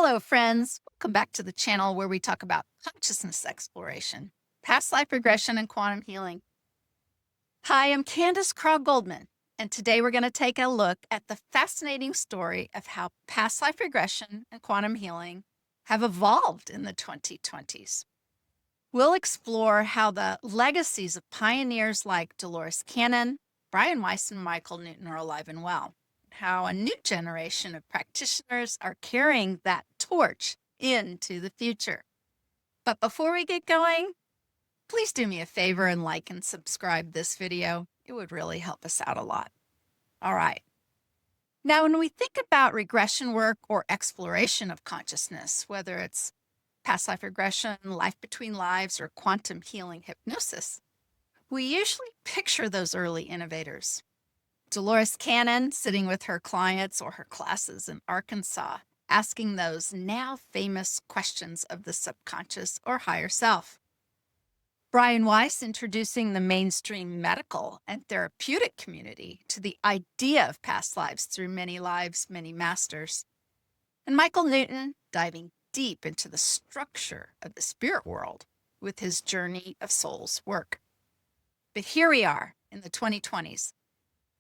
Hello, friends. Welcome back to the channel where we talk about consciousness exploration, past life regression, and quantum healing. Hi, I'm Candace Craw-Goldman, and today we're going to take a look at the fascinating story of how past life regression and quantum healing have evolved in the 2020s. We'll explore how the legacies of pioneers like Dolores Cannon, Brian Weiss, and Michael Newton are alive and well. How a new generation of practitioners are carrying that torch into the future. But before we get going, please do me a favor and like and subscribe this video. It would really help us out a lot. All right. Now, when we think about regression work or exploration of consciousness, whether it's past life regression, life between lives, or quantum healing hypnosis, we usually picture those early innovators. Dolores Cannon sitting with her clients or her classes in Arkansas, asking those now famous questions of the subconscious or higher self. Brian Weiss introducing the mainstream medical and therapeutic community to the idea of past lives through many lives, many masters. And Michael Newton diving deep into the structure of the spirit world with his Journey of Souls work. But here we are in the 2020s.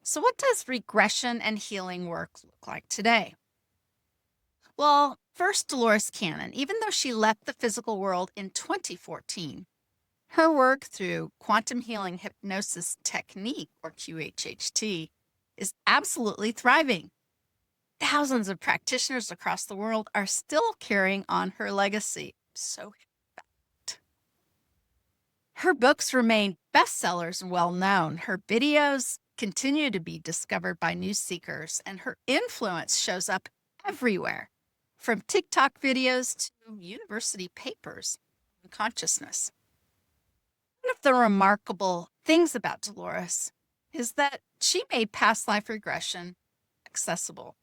So what does regression and healing work look like today? Well, first, Dolores Cannon, even though she left the physical world in 2014, her work through quantum healing hypnosis technique, or QHHT, is absolutely thriving. Thousands of practitioners across the world are still carrying on her legacy. So her books remain bestsellers and well-known. Her videos continue to be discovered by new seekers, and her influence shows up everywhere, from TikTok videos to university papers on consciousness. One of the remarkable things about Dolores is that she made past life regression accessible.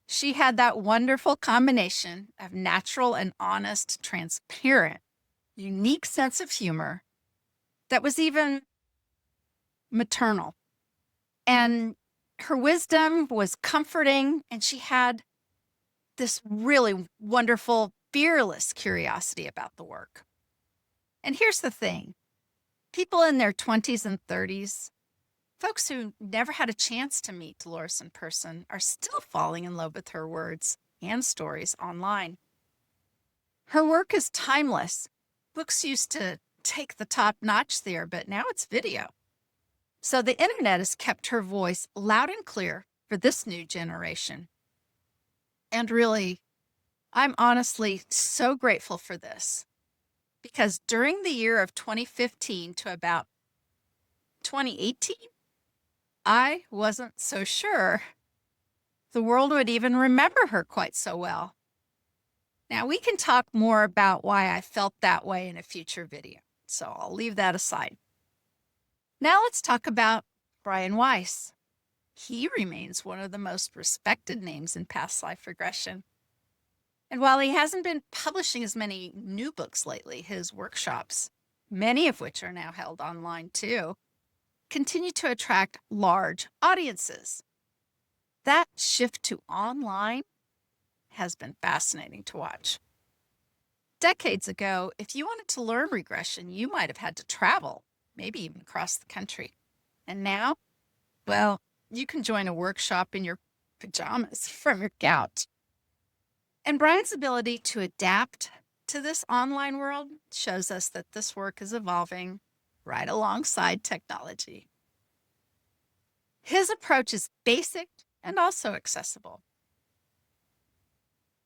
She had that wonderful combination of natural and honest, transparent, unique sense of humor that was even maternal. And her wisdom was comforting, and she had this really wonderful, fearless curiosity about the work. And here's the thing. People in their 20s and 30s, folks who never had a chance to meet Dolores in person, are still falling in love with her words and stories online. Her work is timeless. Books used to take the top notch there, but now it's video. So the internet has kept her voice loud and clear for this new generation. And really, I'm honestly so grateful for this, because during the year of 2015 to about 2018, I wasn't so sure the world would even remember her quite so well. Now, we can talk more about why I felt that way in a future video, so I'll leave that aside. Now let's talk about Brian Weiss. He remains one of the most respected names in past life regression. And while he hasn't been publishing as many new books lately, his workshops, many of which are now held online too, continue to attract large audiences. That shift to online has been fascinating to watch. Decades ago, if you wanted to learn regression, you might have had to travel, maybe even across the country. And now, well, you can join a workshop in your pajamas from your couch. And Brian's ability to adapt to this online world shows us that this work is evolving right alongside technology. His approach is basic and also accessible.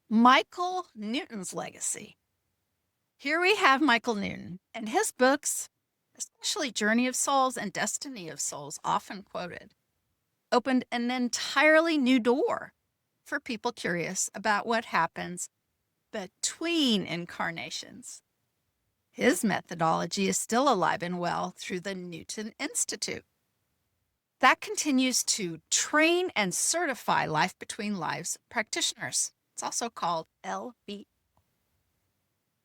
Michael Newton's legacy. Here we have Michael Newton, and his books, especially Journey of Souls and Destiny of Souls, often quoted, opened an entirely new door for people curious about what happens between incarnations. His methodology is still alive and well through the Newton Institute. That continues to train and certify life between lives practitioners. It's also called LB.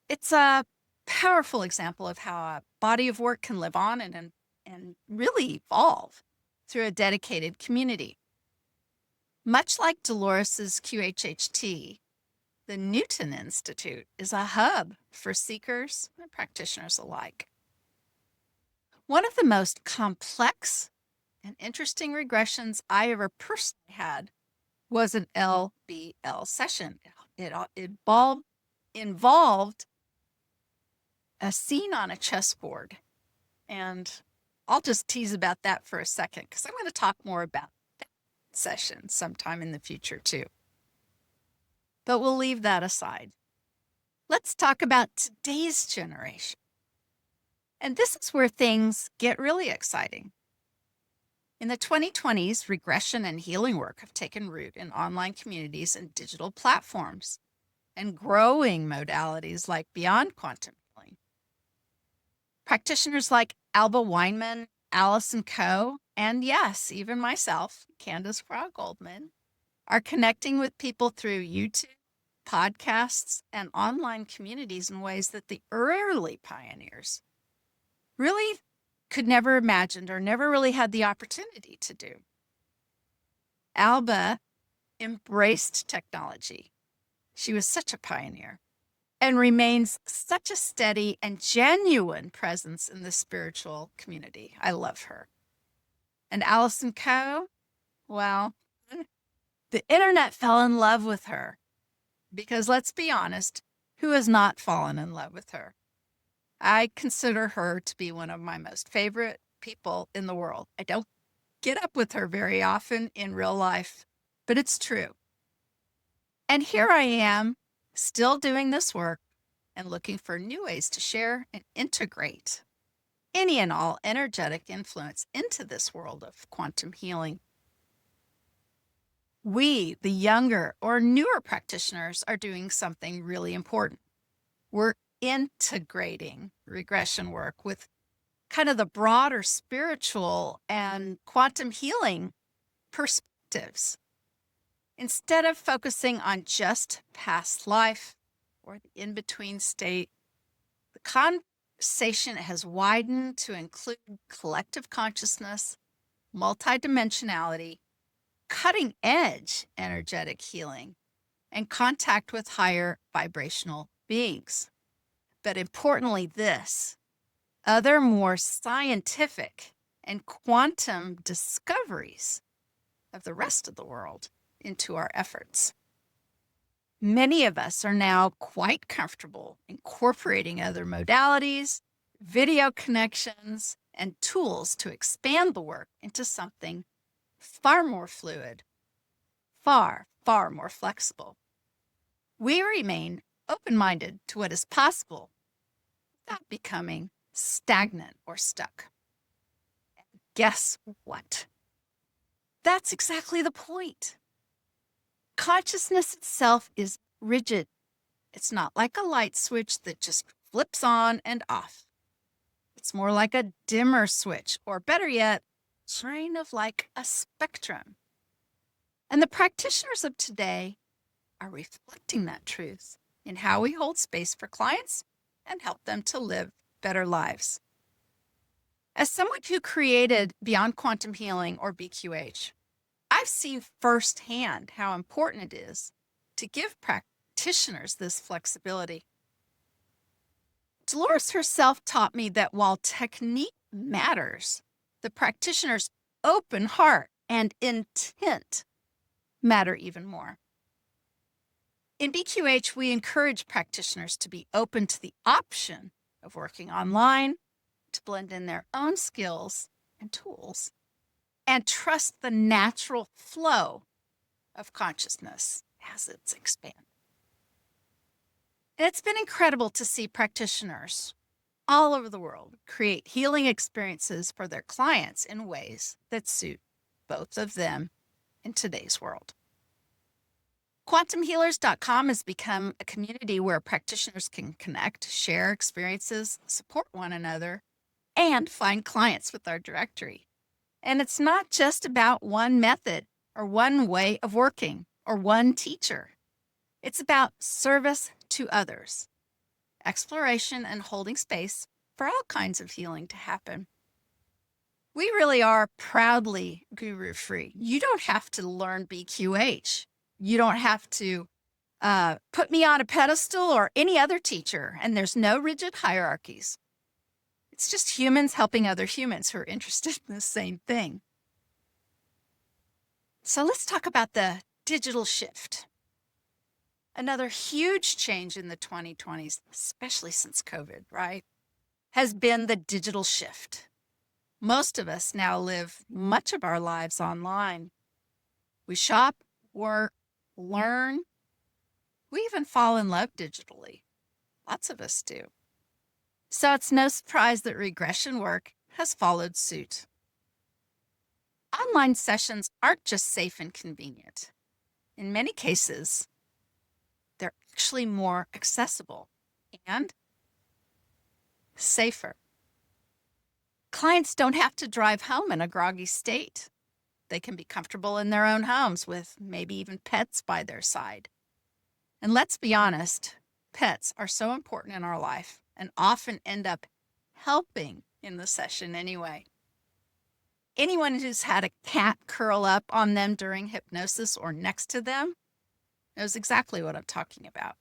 It's a powerful example of how a body of work can live on and really evolve through a dedicated community. Much like Dolores's QHHT, The Newton Institute is a hub for seekers and practitioners alike. One of the most complex and interesting regressions I ever personally had was an LBL session. It involved a scene on a chessboard. And I'll just tease about that for a second because I'm going to talk more about that session sometime in the future too. But we'll leave that aside. Let's talk about today's generation. And this is where things get really exciting. In the 2020s, regression and healing work have taken root in online communities and digital platforms and growing modalities like beyond quantum healing. Practitioners like Alba Weinman, Allison Coe, and yes, even myself, Candace Craw-Goldman, are connecting with people through YouTube, podcasts, and online communities in ways that the early pioneers really could never imagined or never really had the opportunity to do. Alba embraced technology. She was such a pioneer and remains such a steady and genuine presence in the spiritual community. I love her. And Allison Coe, well, the internet fell in love with her because let's be honest, who has not fallen in love with her? I consider her to be one of my most favorite people in the world. I don't get up with her very often in real life, but it's true. And here I am, still doing this work and looking for new ways to share and integrate any and all energetic influence into this world of quantum healing. We, the younger or newer practitioners, are doing something really important. We're integrating regression work with kind of the broader spiritual and quantum healing perspectives. Instead of focusing on just past life or the in-between state, the conversation has widened to include collective consciousness, multidimensionality, cutting-edge energetic healing, and contact with higher vibrational beings. But importantly, this, other more scientific and quantum discoveries of the rest of the world into our efforts. Many of us are now quite comfortable incorporating other modalities, video connections, and tools to expand the work into something far more fluid, far more flexible. We remain open-minded to what is possible without becoming stagnant or stuck. And guess what? That's exactly the point. Consciousness itself is rigid. It's not like a light switch that just flips on and off. It's more like a dimmer switch, or better yet, kind of like a spectrum. And the practitioners of today are reflecting that truth in how we hold space for clients and help them to live better lives. As someone who created Beyond Quantum Healing, or BQH, I've seen firsthand how important it is to give practitioners this flexibility. Dolores herself taught me that while technique matters, the practitioner's open heart and intent matter even more. In BQH, we encourage practitioners to be open to the option of working online, to blend in their own skills and tools, and trust the natural flow of consciousness as it's expanded. And it's been incredible to see practitioners all over the world create healing experiences for their clients in ways that suit both of them in today's world. QuantumHealers.com has become a community where practitioners can connect, share experiences, support one another, and find clients with our directory. And it's not just about one method or one way of working or one teacher. It's about service to others, exploration and holding space for all kinds of healing to happen. We really are proudly guru-free. You don't have to learn BQH. You don't have to put me on a pedestal or any other teacher, and there's no rigid hierarchies. It's just humans helping other humans who are interested in the same thing. So let's talk about the digital shift. Another huge change in the 2020s, especially since COVID, right, has been the digital shift. Most of us now live much of our lives online. We shop, work, learn. We even fall in love digitally. Lots of us do. So it's no surprise that regression work has followed suit. Online sessions aren't just safe and convenient. In many cases, they're actually more accessible and safer. Clients don't have to drive home in a groggy state. They can be comfortable in their own homes with maybe even pets by their side. And let's be honest, pets are so important in our life and often end up helping in the session anyway. Anyone who's had a cat curl up on them during hypnosis or next to them knows exactly what I'm talking about.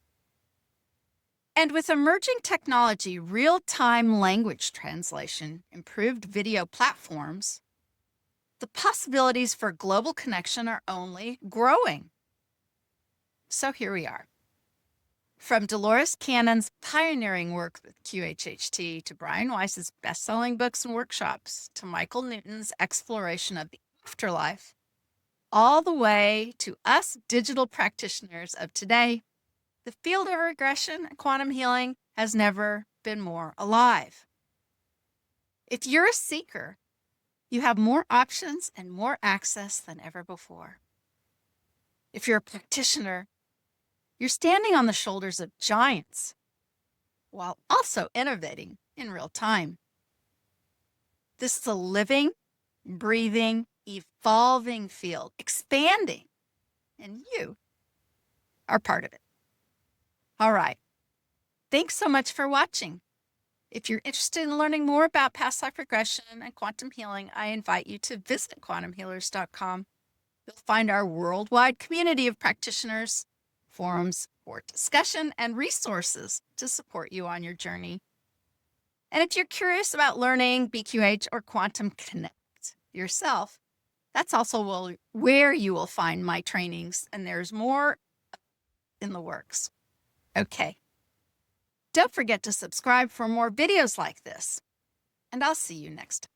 And with emerging technology, real-time language translation, improved video platforms, the possibilities for global connection are only growing. So here we are. From Dolores Cannon's pioneering work with QHHT to Brian Weiss's best-selling books and workshops to Michael Newton's exploration of the afterlife, all the way to us digital practitioners of today, the field of regression and quantum healing has never been more alive. If you're a seeker, you have more options and more access than ever before. If you're a practitioner, you're standing on the shoulders of giants while also innovating in real time. This is a living, breathing, evolving field, expanding, and you are part of it. All right. Thanks so much for watching. If you're interested in learning more about past life regression and quantum healing, I invite you to visit quantumhealers.com. You'll find our worldwide community of practitioners, forums for discussion, and resources to support you on your journey. And if you're curious about learning BQH or Quantum Connect yourself, that's also where you will find my trainings, and there's more in the works. Okay. Don't forget to subscribe for more videos like this, and I'll see you next time.